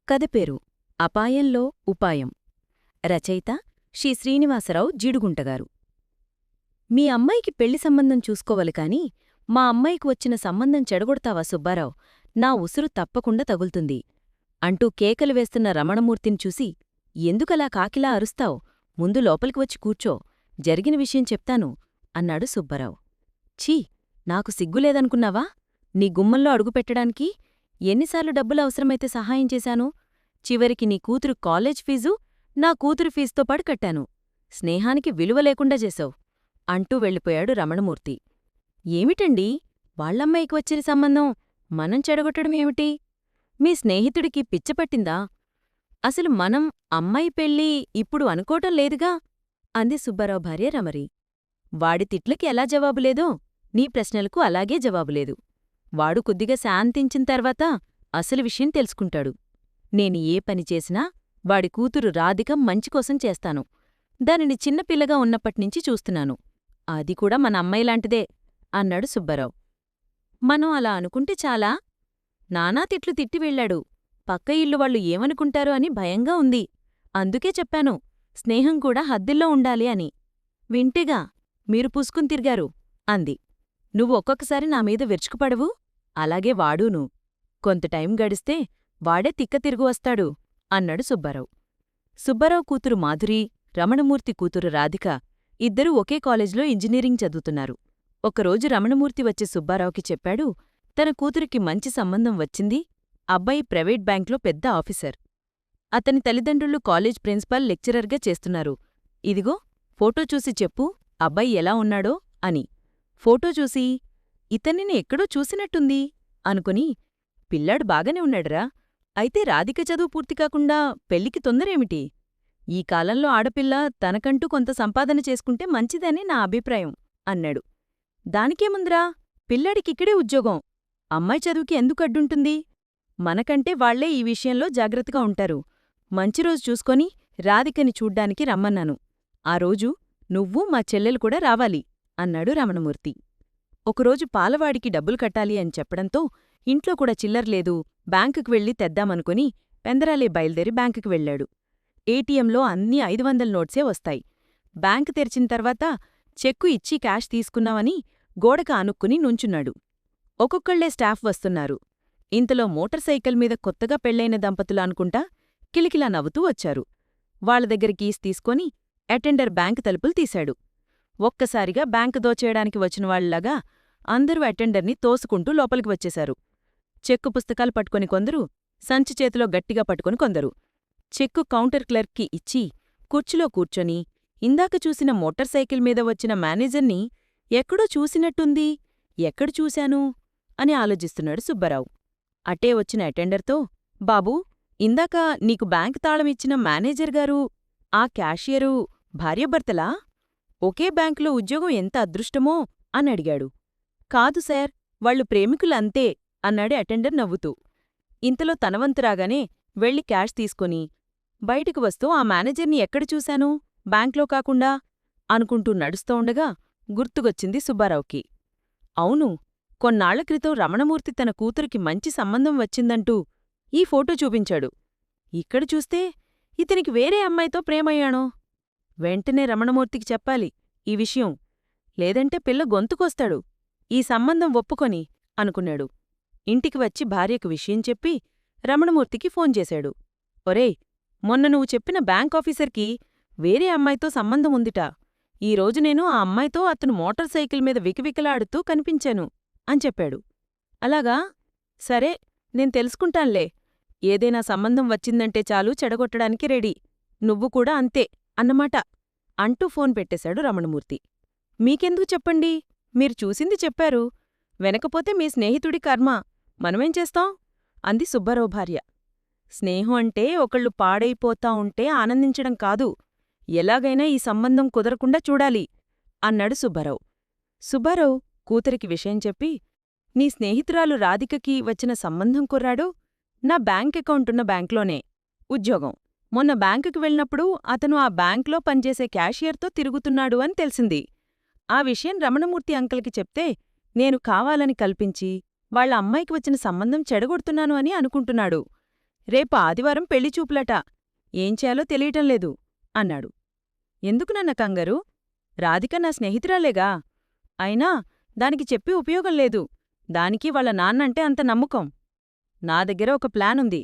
కథ పేరు అపాయంలో ఉపాయం. రచయిత శ్రీ శ్రీనివాసరావు జీడుగుంటగారు. మీ అమ్మాయికి పెళ్లి సంబంధం చూసుకోవాలి కాని మా అమ్మాయికి వచ్చిన సంబంధం చెడగొడతావా సుబ్బారావు, నా ఉసురు తప్పకుండా తగులుతుంది అంటూ కేకలు వేస్తున్న రమణమూర్తిని చూసి, ఎందుకలా కాకిలా అరుస్తావ్, ముందు లోపలికి వచ్చి కూర్చో, జరిగిన విషయం చెప్తాను అన్నాడు సుబ్బారావు. ఛీ, నాకు సిగ్గులేదనుకున్నావా? నీ గుమ్మంలో అడుగుపెట్టడానికి ఎన్నిసార్లు డబ్బులు అవసరమైతే సహాయం చేశాను. చివరికి నీ కూతురు కాలేజ్ ఫీజు నా కూతురు ఫీజుతో పాటు కట్టాను. స్నేహానికి విలువ లేకుండా చేశావు అంటూ వెళ్ళిపోయాడు రమణమూర్తి. ఏమిటండీ, వాళ్ళమ్మాయికి వచ్చిన సంబంధం మనం చెడగొట్టడమేమిటి? మీ స్నేహితుడికి పిచ్చపట్టిందా? అసలు మనం అమ్మాయి పెళ్ళి ఇప్పుడు అనుకోవటం లేదుగా అంది సుబ్బారావు భార్య రమరి. వాడి తిట్లకి ఎలా జవాబులేదో నీ ప్రశ్నలకు అలాగే జవాబులేదు. వాడు కొద్దిగా శాంతించిన తర్వాత అసలు విషయం తెలుసుకుంటాడు. నేను ఏ పని చేసినా వాడి కూతురు రాధిక మంచికోసం చేస్తాను. దానిని చిన్నపిల్లగా ఉన్నప్పట్నుంచి చూస్తున్నాను. అది కూడా మన అమ్మాయిలాంటిదే అన్నాడు సుబ్బారావు. మనం అలా అనుకుంటే చాలా? నానా తిట్లు తిట్టి వెళ్ళాడు. పక్క ఇల్లు వాళ్ళు ఏమనుకుంటారో అని భయంగా ఉంది. అందుకే చెప్పాను, స్నేహం కూడా హద్దుల్లో ఉండాలి అని. వింటేగా మీరు పూసుకుని తిరిగారు అంది. నువ్వు ఒక్కొక్కసారి నామీద విరుచుకుపడవు, అలాగే వాడూను. కొంత టైం గడిస్తే వాడే తిక్క తిరుగు వస్తాడు అన్నాడు సుబ్బారావు. సుబ్బారావు కూతురు మాధురి, రమణమూర్తి కూతురు రాధిక ఇద్దరూ ఒకే కాలేజీలో ఇంజనీరింగ్ చదువుతున్నారు. ఒకరోజు రమణమూర్తి వచ్చి సుబ్బారావుకి చెప్పాడు, తన కూతురికి మంచి సంబంధం వచ్చింది. అబ్బాయి ప్రైవేట్ బ్యాంక్లో పెద్ద ఆఫీసర్. అతని తల్లిదండ్రులు కాలేజ్ ప్రిన్సిపాల్ లెక్చరర్గా చేస్తున్నారు. ఇదిగో ఫోటో చూసి చెప్పు, అబ్బాయి ఎలా ఉన్నాడో అని. ఫోటో చూసి, ఇతన్ని ఎక్కడో చూసినట్టుంది అనుకుని, పిల్లాడు బాగానే ఉన్నాడురా. అయితే రాధిక చదువు పూర్తికాకుండా పెళ్లికి తొందరేమిటి? ఈ కాలంలో ఆడపిల్ల తనకంటూ కొంత సంపాదన చేసుకుంటే మంచిదని నా అభిప్రాయం అన్నాడు. దానికేముందిరా, పిల్లాడికిక్కడే ఉద్యోగం. అమ్మాయి చదువుకి ఎందుకు అడ్డుంటుంది? మనకంటే వాళ్లే ఈ విషయంలో జాగ్రత్తగా ఉంటారు. మంచిరోజు చూసుకొని రాధికని చూడ్డానికి రమ్మన్నాను. ఆ రోజు నువ్వు మా చెల్లెలు కూడా రావాలి అన్నాడు రమణమూర్తి. ఒకరోజు పాలవాడికి డబ్బులు కట్టాలి అని చెప్పడంతో ఇంట్లో కూడా చిల్లర్లేదు, బ్యాంకుకి వెళ్ళి తెద్దామనుకుని పెందరాలే బయల్దేరి బ్యాంకుకి వెళ్ళాడు. ఏటీఎంలో అన్నీ 500 నోట్సే వస్తాయి. బ్యాంకు తెరిచిన తర్వాత చెక్కు ఇచ్చి క్యాష్ తీసుకున్నామని గోడక ఆనుక్కుని నుంచున్నాడు. ఒక్కొక్కళ్లే స్టాఫ్ వస్తున్నారు. ఇంతలో మోటార్ సైకిల్ మీద కొత్తగా పెళ్లైన దంపతులు అనుకుంటా కిలికిలా నవ్వుతూ వచ్చారు. వాళ్ల దగ్గర కీస్ తీసుకొని అటెండర్ బ్యాంకు తలుపులు తీశాడు. ఒక్కసారిగా బ్యాంకు దోచేయడానికి వచ్చినవాళ్లాగా అందరూ అటెండర్ని తోసుకుంటూ లోపలికి వచ్చేశారు. చెక్కు పుస్తకాలు పట్టుకొని కొందరు, సంచి చేతిలో గట్టిగా పట్టుకొని కొందరు. చెక్కు కౌంటర్ క్లర్క్కి ఇచ్చి కుర్చీలో కూర్చొని ఇందాక చూసిన మోటార్ సైకిల్ మీద వచ్చిన మేనేజర్ని ఎక్కడో చూసినట్టుంది, ఎక్కడ చూశాను అని ఆలోచిస్తున్నాడు సుబ్బారావు. అటే వచ్చిన అటెండర్తో, బాబూ, ఇందాక నీకు బ్యాంకు తాళమిచ్చిన మేనేజర్గారు, ఆ క్యాషియరు భార్యాభర్తలా? ఒకే బ్యాంకులో ఉద్యోగం ఎంత అదృష్టమో అని అడిగాడు. కాదు సార్, వాళ్లు ప్రేమికులంతే అన్నాడు అటెండర్ నవ్వుతూ. ఇంతలో తనవంతురాగానే వెళ్ళి క్యాష్ తీసుకొని బయటకు వస్తూ ఆ మేనేజర్ని ఎక్కడ చూశాను, బ్యాంక్లో కాకుండా అనుకుంటూ నడుస్తూ ఉండగా గుర్తుకొచ్చింది సుబ్బారావుకి. అవును, కొన్నాళ్ల క్రితం రమణమూర్తి తన కూతురికి మంచి సంబంధం వచ్చిందంటూ ఈ ఫోటో చూపించాడు. ఇక్కడ చూస్తే ఇతనికి వేరే అమ్మాయితో ప్రేమయ్యాణో. వెంటనే రమణమూర్తికి చెప్పాలి ఈ విషయం, లేదంటే పిల్ల గొంతుకొస్తాడు ఈ సంబంధం ఒప్పుకొని అనుకున్నాడు. ఇంటికి వచ్చి భార్యకు విషయం చెప్పి రమణమూర్తికి ఫోన్ చేశాడు. ఒరేయ్, మొన్న నువ్వు చెప్పిన బ్యాంకాఫీసర్కి వేరే అమ్మాయితో సంబంధం ఉందిట. ఈరోజు నేను ఆ అమ్మాయితో అతను మోటార్ సైకిల్ మీద వికవికలాడుతూ కనిపించాను అని చెప్పాడు. అలాగా, సరే, నేను తెలుసుకుంటాన్లే. ఏదైనా సంబంధం వచ్చిందంటే చాలు చెడగొట్టడానికి రెడీ. నువ్వు కూడా అంతే అన్నమాట అంటూ ఫోన్ పెట్టేశాడు రమణమూర్తి. మీకెందుకు చెప్పండి, మీరు చూసింది చెప్పారు. వెనకపోతే మీ స్నేహితుడి కర్మ, మనమేం చేస్తాం అంది సుబ్బారావు భార్య. స్నేహం అంటే ఒకళ్ళు పాడైపోతా ఉంటే ఆనందించడం కాదు, ఎలాగైనా ఈ సంబంధం కుదరకుండా చూడాలి అన్నాడు సుబ్బారావు. సుబ్బారావు కూతురికి విషయం చెప్పి, నీ స్నేహితురాలు రాధికకి వచ్చిన సంబంధం కుర్రాడు నా బ్యాంక్ అకౌంటున్న బ్యాంక్లోనే ఉద్యోగం. మొన్న బ్యాంకుకి వెళ్ళినప్పుడు అతను ఆ బ్యాంక్లో పనిచేసే క్యాషియర్తో తిరుగుతున్నాడు అని తెలిసింది. ఆ విషయం రమణమూర్తి అంకల్కి చెప్తే నేను కావాలని కల్పించి వాళ్ల అమ్మాయికి వచ్చిన సంబంధం చెడగొడుతున్నాను అని అనుకుంటున్నాడు. రేపు ఆదివారం పెళ్లిచూపులట. ఏం చేయాలో తెలియటంలేదు అన్నాడు. ఎందుకు నాన్న కంగారు? రాధిక నా స్నేహితురాలేగా. అయినా దానికి చెప్పి ఉపయోగం లేదు. దానికి వాళ్ళ నాన్నంటే అంత నమ్మకం. నా దగ్గర ఒక ప్లానుంది.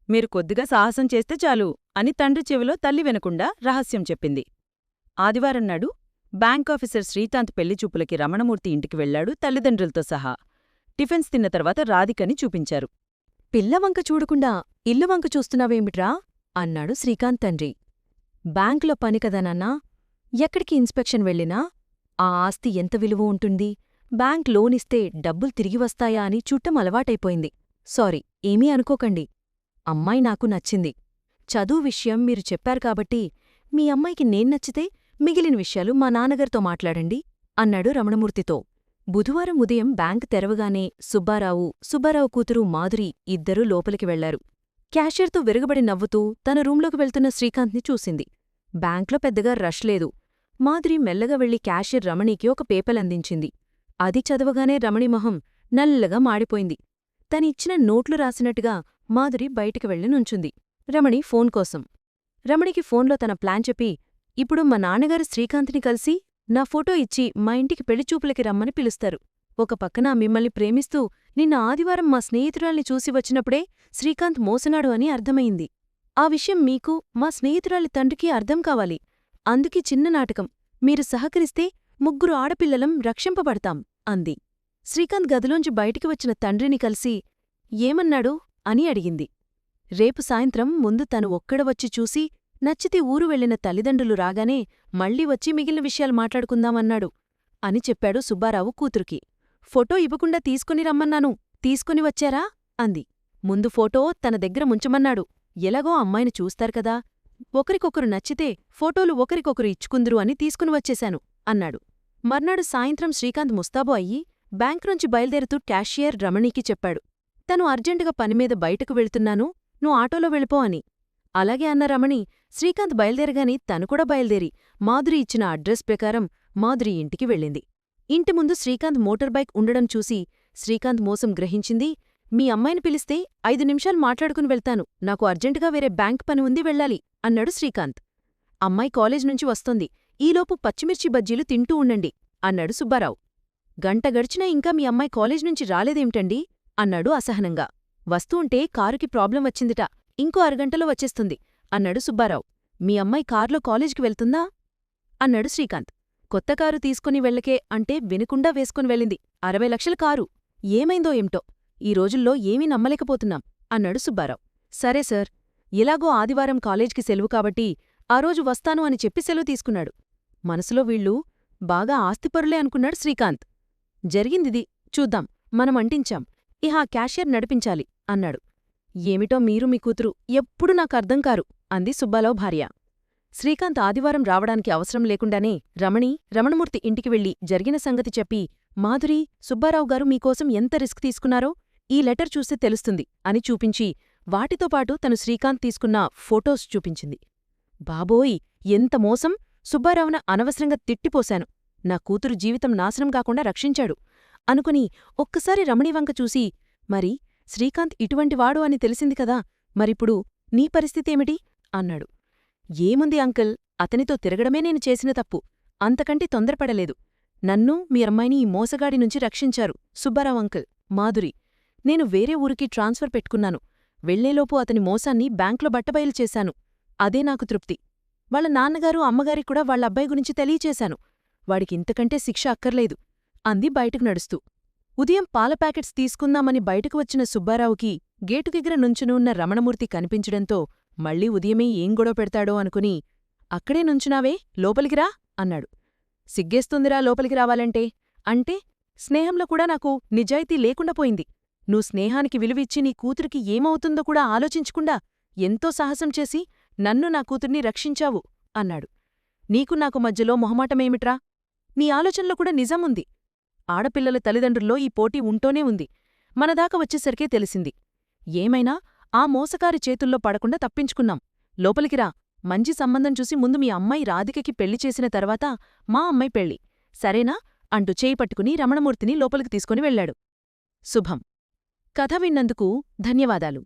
మీరు కొద్దిగా సాహసం చేస్తే చాలు అని తండ్రి చెవిలో తల్లి వినకుండా రహస్యం చెప్పింది. ఆదివారం నాడు బ్యాంకాఫీసర్ శ్రీకాంత్ పెళ్లిచూపులకి రమణమూర్తి ఇంటికి వెళ్లాడు తల్లిదండ్రులతో సహా. టిఫిన్స్ తిన్న తర్వాత రాధికని చూపించారు. పిల్లవంక చూడకుండా ఇల్లువంక చూస్తున్నావేమిట్రా అన్నాడు శ్రీకాంత్ తండ్రి. బ్యాంకులో పని కదా నాన్నా. ఎక్కడికి ఇన్స్పెక్షన్ వెళ్ళినా ఆ ఆస్తి ఎంత విలువ ఉంటుంది, బ్యాంక్ లోనిస్తే డబ్బులు తిరిగి వస్తాయా అని చుట్టం అలవాటైపోయింది. సారీ, ఏమీ అనుకోకండి. అమ్మాయి నాకు నచ్చింది. చదువు విషయం మీరు చెప్పారు కాబట్టి మీ అమ్మాయికి నచ్చితే మిగిలిన విషయాలు మా నాన్నగారితో మాట్లాడండి అన్నాడు రమణమూర్తితో. బుధవారం ఉదయం బ్యాంక్ తెరవగానే సుబ్బారావు కూతురు మాధురి ఇద్దరూ లోపలికి వెళ్లారు. క్యాషియర్తో విరగబడి నవ్వుతూ తన రూంలోకి వెళ్తున్న శ్రీకాంత్ని చూసింది. బ్యాంక్లో పెద్దగా రష్ లేదు. మాధురి మెల్లగా వెళ్లి క్యాషియర్ రమణికి ఒక పేపలందించింది. అది చదవగానే రమణి మొహం నల్లగా మాడిపోయింది. తనిచ్చిన నోట్లు రాసినట్టుగా మాధురి బయటికి వెళ్లి నుంచుంది రమణి ఫోన్ కోసం. రమణికి ఫోన్లో తన ప్లాన్ చెప్పి, ఇప్పుడు మా నాన్నగారు శ్రీకాంత్ని కలిసి నా ఫోటో ఇచ్చి మా ఇంటికి పెళ్లిచూపులకి రమ్మని పిలుస్తారు. ఒక పక్కన మిమ్మల్ని ప్రేమిస్తూ నిన్న ఆదివారం మా స్నేహితురాల్ని చూసి వచ్చినప్పుడే శ్రీకాంత్ మోసనాడు అని అర్థమయింది. ఆ విషయం మీకు, మా స్నేహితురాలి తండ్రికి అర్థం కావాలి. అందుకీ చిన్న నాటకం. మీరు సహకరిస్తే 3 ఆడపిల్లలం రక్షింపబడతాం అంది. శ్రీకాంత్ గదిలోంచి బయటికి వచ్చిన తండ్రిని కలిసి ఏమన్నాడు అని అడిగింది. రేపు సాయంత్రం ముందు తను ఒక్కడ వచ్చి చూసి నచ్చితే ఊరు వెళ్లిన తల్లిదండ్రులు రాగానే మళ్లీ వచ్చి మిగిలిన విషయాలు మాట్లాడుకుందామన్నాడు అని చెప్పాడు సుబ్బారావు కూతురికి. ఫోటో ఇవ్వకుండా తీసుకుని రమ్మన్నాను, తీసుకుని వచ్చారా అంది. ముందు ఫోటో తన దగ్గర ముంచమన్నాడు. ఎలాగో అమ్మాయిని చూస్తారు కదా, ఒకరికొకరు నచ్చితే ఫోటోలు ఒకరికొకరు ఇచ్చుకుందురు అని తీసుకుని వచ్చేశాను అన్నాడు. మర్నాడు సాయంత్రం శ్రీకాంత్ ముస్తాబు అయ్యి బ్యాంక్ నుంచి బయల్దేరుతూ క్యాషియర్ రమణికి చెప్పాడు. తను అర్జెంటుగా పనిమీద బయటకు వెళ్తున్నాను, నువ్వు ఆటోలో వెళ్ళిపో అని. అలాగే అన్న రమణి శ్రీకాంత్ బయల్దేరగాని తను కూడా బయల్దేరి మాధురి ఇచ్చిన అడ్రస్ ప్రకారం మాధురి ఇంటికి వెళ్ళింది. ఇంటి ముందు శ్రీకాంత్ మోటార్ బైక్ ఉండడం చూసి శ్రీకాంత్ మోసం గ్రహించింది. మీ అమ్మాయిని పిలిస్తే 5 నిమిషాలు మాట్లాడుకుని వెళ్తాను, నాకు అర్జెంటుగా వేరే బ్యాంక్ పని ఉంది వెళ్ళాలి అన్నాడు శ్రీకాంత్. అమ్మాయి కాలేజ్ నుంచి వస్తోంది, ఈలోపు పచ్చిమిర్చి బజ్జీలు తింటూ ఉండండి అన్నాడు సుబ్బారావు. గంట గడిచినా ఇంకా మీ అమ్మాయి కాలేజ్ నుంచి రాలేదేమిటండి అన్నాడు అసహనంగా. వస్తూంటే కారుకి ప్రాబ్లం వచ్చిందిట, ఇంకో అరగంటలో వచ్చేస్తుంది అన్నాడు సుబ్బారావు. మీ అమ్మాయి కార్లో కాలేజ్కి వెళ్తుందా అన్నాడు శ్రీకాంత్. కొత్త కారు తీసుకుని వెళ్ళకే అంటే వినకుండా వేసుకుని వెళ్ళింది. 60 లక్షల కారు. ఏమైందో ఏమిటో, ఈ రోజుల్లో ఏమీ నమ్మలేకపోతున్నాం అన్నాడు సుబ్బారావు. సరే సార్, ఎలాగో ఆదివారం కాలేజ్కి సెలవు కాబట్టి ఆ రోజు వస్తాను అని చెప్పి సెలవు తీసుకున్నాడు. మనసులో వీళ్ళు బాగా ఆస్తిపరులే అనుకున్నాడు శ్రీకాంత్. జరిగిందిది, చూద్దాం, మనం అంటించాం, ఇహ క్యాషియర్ నడిపించాలి అన్నాడు. ఏమిటో మీరు మీ కూతురు ఎప్పుడూ నాకర్థం కారు అంది సుబ్బారావు భార్య. శ్రీకాంత్ ఆదివారం రావడానికి అవసరం లేకుండానే రమణమూర్తి ఇంటికి వెళ్లి జరిగిన సంగతి చెప్పి, మాధురి, సుబ్బారావుగారు మీకోసం ఎంత రిస్క్ తీసుకున్నారో ఈ లెటర్ చూస్తే తెలుస్తుంది అని చూపించి వాటితో పాటు తను శ్రీకాంత్ తీసుకున్న ఫోటోస్ చూపించింది. బాబోయ్, ఎంత మోసం! సుబ్బారావున అనవసరంగా తిట్టిపోశాను. నా కూతురు జీవితం నాశనం కాకుండా రక్షించాడు అనుకుని ఒక్కసారి రమణివంక చూసి, మరి శ్రీకాంత్ ఇటువంటివాడు అని తెలిసింది కదా, మరిప్పుడు నీ పరిస్థితేమిటి అన్నాడు. ఏముంది అంకుల్, అతనితో తిరగడమే నేను చేసిన తప్పు, అంతకంటే తొందరపడలేదు. నన్ను మీ అమ్మాయిని ఈ మోసగాడి నుంచి రక్షించారు సుబ్బారావు అంకుల్, మాధురి. నేను వేరే ఊరికి ట్రాన్స్ఫర్ పెట్టుకున్నాను. వెళ్లేలోపు అతని మోసాన్ని బ్యాంక్లో బట్టబయలు చేశాను. అదే నాకు తృప్తి. వాళ్ళ నాన్నగారు అమ్మగారికి కూడా వాళ్ళ అబ్బాయి గురించి తెలియచేశాను. వాడికింతకంటే శిక్ష అక్కర్లేదు అంది బయటకు నడుస్తూ. ఉదయం పాల ప్యాకెట్స్ తీసుకుందామని బయటకు వచ్చిన సుబ్బారావుకి గేటుకెగ్గర నుంచునున్న రమణమూర్తి కనిపించడంతో మళ్లీ ఉదయమే ఏం గొడవ పెడతాడో అనుకుని, అక్కడే నుంచునావే, లోపలికిరా అన్నాడు. సిగ్గేస్తుందిరా లోపలికి రావాలంటే. అంటే స్నేహంలో కూడా నాకు నిజాయితీ లేకుండా పోయింది. నువ్వు స్నేహానికి విలువిచ్చి నీ కూతురికి ఏమవుతుందో కూడా ఆలోచించకుండా ఎంతో సాహసం చేసి నన్ను నా కూతుర్ని రక్షించావు అన్నాడు. నీకు నాకు మధ్యలో మొహమాటమేమిట్రా? నీ ఆలోచనలో కూడా నిజముంది. ఆడపిల్లల తల్లిదండ్రుల్లో ఈ పోటీ ఉంటూనే ఉంది. మనదాకా వచ్చేసరికే తెలిసింది. ఏమైనా ఆ మోసకారి చేతుల్లో పడకుండా తప్పించుకున్నాం. లోపలికిరా, మంచి సంబంధం చూసి ముందు మీ అమ్మాయి రాధికకి పెళ్లి చేసిన తర్వాత మా అమ్మాయి పెళ్లి, సరేనా అంటూ చేయి పట్టుకుని రమణమూర్తిని లోపలికి తీసుకుని వెళ్లాడు. శుభం. కథ విన్నందుకు ధన్యవాదాలు.